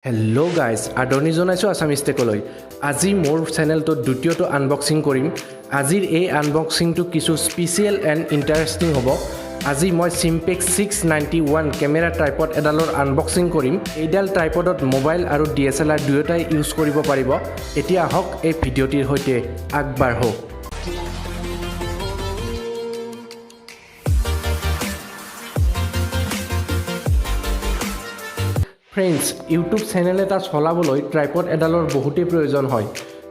Hello guys, আদৰণি জনাইছো Assamese টেকলৈ। আজি মোৰ চেনেলটো দ্বিতীয়টো আনবক্সিং কৰিম। আজিৰ এই আনবক্সিংটো কিছু স্পেচিয়েল এণ্ড ইণ্টাৰেষ্টিং হ'ব। আজি মই Simpex 691 কেমেৰা ট্ৰাইপড এডালৰ আনবক্সিং কৰিম। এইডাল ট্ৰাইপডত মোবাইল আৰু DSLR দুয়োটাই ইউজ কৰিব পাৰিব। এতিয়া আহক এই ভিডিঅ'টিৰ সৈতে আগবাঢ়ো। ফ্ৰেণ্ডছ, ইউটিউব চেনেল এটা চলাবলৈ ট্ৰাইপড এডালৰ বহুতেই প্ৰয়োজন হয়।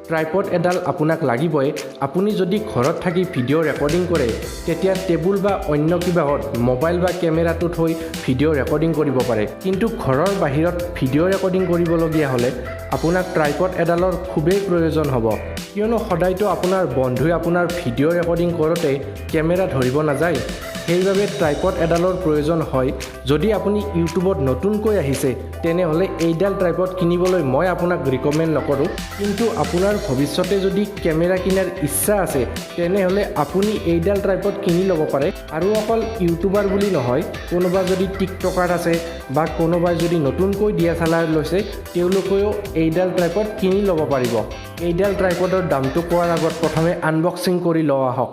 ট্ৰাইপড এডাল আপোনাক লাগিবই। আপুনি যদি ঘৰত থাকি ভিডিঅ' ৰেকৰ্ডিং কৰে তেতিয়া টেবুল বা অন্য কিবাহত মোবাইল বা কেমেৰাটো থৈ ভিডিঅ' ৰেকৰ্ডিং কৰিব পাৰে। কিন্তু ঘৰৰ বাহিৰত ভিডিঅ' ৰেকৰ্ডিং কৰিবলগীয়া হ'লে আপোনাক ট্ৰাইপড এডালৰ খুবেই প্ৰয়োজন হ'ব। কিয়নো সদায়তো আপোনাৰ বন্ধুৱে আপোনাৰ ভিডিঅ' ৰেকৰ্ডিং কৰোঁতে কেমেৰা ধৰিব নাযায়। সেইবাবে ট্ৰাইপড এডালৰ প্ৰয়োজন হয়। যদি আপুনি ইউটিউবত নতুনকৈ আহিছে তেনেহ'লে এইডাল ট্ৰাইপড কিনিবলৈ মই আপোনাক ৰিকমেণ্ড নকৰোঁ। কিন্তু আপোনাৰ ভৱিষ্যতে যদি কেমেৰা কিনাৰ ইচ্ছা আছে তেনেহ'লে আপুনি এইডাল ট্ৰাইপড কিনি ল'ব পাৰে। আৰু অকল ইউটিউবাৰ বুলি নহয়, কোনোবা যদি টিকটকাৰ আছে বা কোনোবাই যদি নতুনকৈ DSLR লৈছে তেওঁলোকেও এইডাল ট্ৰাইপড কিনি ল'ব পাৰিব। এইডাল ট্ৰাইপডৰ দামটো কোৱাৰ আগত প্ৰথমে আনবক্সিং কৰি লোৱা হওক।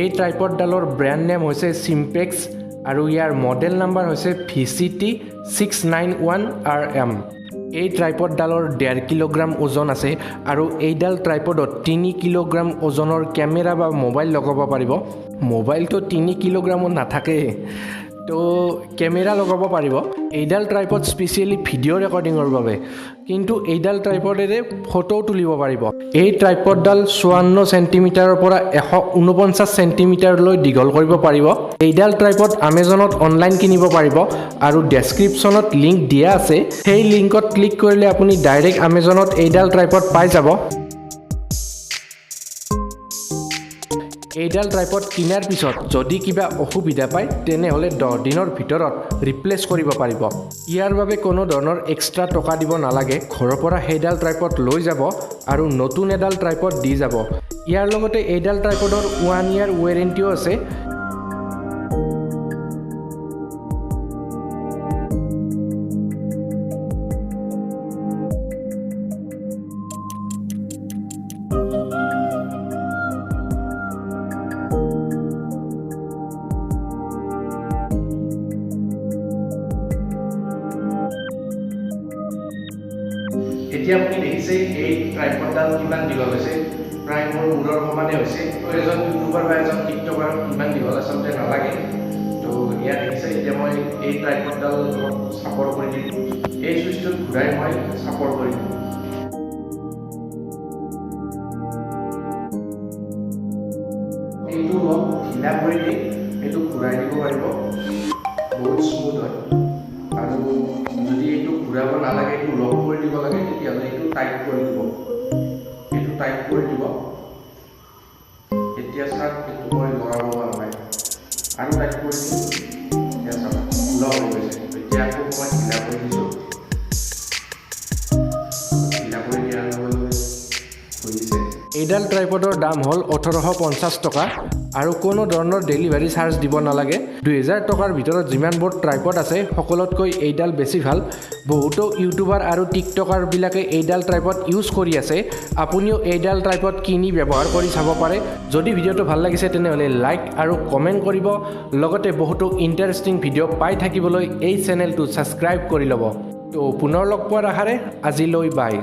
এই ট্ৰাইপডডালৰ ব্ৰেণ্ড নেম হৈছে Simpex আৰু ইয়াৰ মডেল নাম্বাৰ হৈছে VCT 691RM। এই ট্ৰাইপডডালৰ 1.5 কিলোগ্ৰাম ওজন আছে আৰু এইডাল ট্ৰাইপডত 3 কিলোগ্ৰাম ওজনৰ কেমেৰা বা মোবাইল লগাব পাৰিব। মোবাইলটো 3 কিলোগ্ৰামত নাথাকে, তো কেমেৰা লগাব পাৰিব। এইডাল ট্ৰাইপড স্পেচিয়েলি ভিডিঅ' ৰেকৰ্ডিঙৰ বাবে, কিন্তু এইডাল ট্ৰাইপডেৰে ফটোও তুলিব পাৰিব। এই ট্ৰাইপডডাল 54 চেণ্টিমিটাৰৰ পৰা 149 চেণ্টিমিটাৰলৈ দীঘল কৰিব পাৰিব। এইডাল ট্ৰাইপড আমাজনত অনলাইন কিনিব পাৰিব আৰু ডেছক্ৰিপশ্যনত লিংক দিয়া আছে। সেই লিংকত ক্লিক কৰিলে আপুনি ডাইৰেক্ট আমাজনত এইডাল ট্ৰাইপড পাই যাব। এইডাল ট্ৰাইপড কিনাৰ পিছত যদি কিবা অসুবিধা পায় তেনেহ'লে 10 দিনৰ ভিতৰত ৰিপ্লেচ কৰিব পাৰিব। ইয়াৰ বাবে কোনো ধৰণৰ এক্সট্ৰা টকা দিব নালাগে। ঘৰৰ পৰা সেইডাল ট্ৰাইপড লৈ যাব আৰু নতুন এডাল ট্ৰাইপড দি যাব। ইয়াৰ লগতে এইডাল ট্ৰাইপডৰ 1 year ৱাৰেণ্টিও আছে। এতিয়া আপুনি দেখিছে এই ট্ৰাইপডডাল কিমান দীঘল হৈছে, প্ৰায় মোৰ মূৰৰ সমানে হৈছে। তো এজন ইউটিউবাৰ বা এজন টিকটকাৰ কিমান দীঘল আচলতে নালাগে। তো ইয়াত দেখিছে। এতিয়া মই এই ট্ৰাইপডডাল চাপৰ কৰি দিম। এই চুইচটোত ঘূৰাই মই চাপৰ কৰি দিম। এইটো অলপ ঢিলা কৰি দি এইটো ঘূৰাই দিব পাৰিব। বহুত স্মুথ হয়। আৰু যদি এইটো ঘূৰাব নালাগে, এইটো লক কৰি দিব লাগে, তেতিয়াহ'লে এইটো টাইট কৰি দিব। এইটো টাইট কৰি দিব। এতিয়া চাওক, এইটো মই লগাব নালাগে আৰু টাইট কৰি দিম। এতিয়া চাওক লক হৈ গৈছে। এতিয়া আকৌ মই ঢিলা কৰি দিছোঁ। ঢিলা কৰি দিয়াৰ লগে লগে হৈ গৈছে। এইডাল ট্ৰাইপডৰ দাম হ'ল 1850 টকা আৰু কোনো ধৰণৰ ডেলিভাৰী চাৰ্জ দিব নালাগে 2000 টকাৰ ভিতৰত যিমানবোৰ ট্ৰাইপড আছে সকলোতকৈ এইডাল বেছি ভাল বহুতো ইউটিউবাৰ আৰু টিকটকাৰ বিলাকে এইডাল ট্ৰাইপড ইউজ কৰি আছে আপুনিও এইডাল ট্ৰাইপড কিনি ব্যৱহাৰ কৰি চাব পাৰে যদি ভিডিঅ'টো ভাল লাগিছে তেনেহলে লাইক আৰু কমেন্ট কৰিব লগতে বহুতো ইন্টাৰেষ্টিং ভিডিঅ' পাই থাকিবলৈ এই চেনেলটো সাবস্ক্ৰাইব কৰি ল'ব তো পুনৰ লগ পোৱাৰ আশাৰে আজিলৈ বাই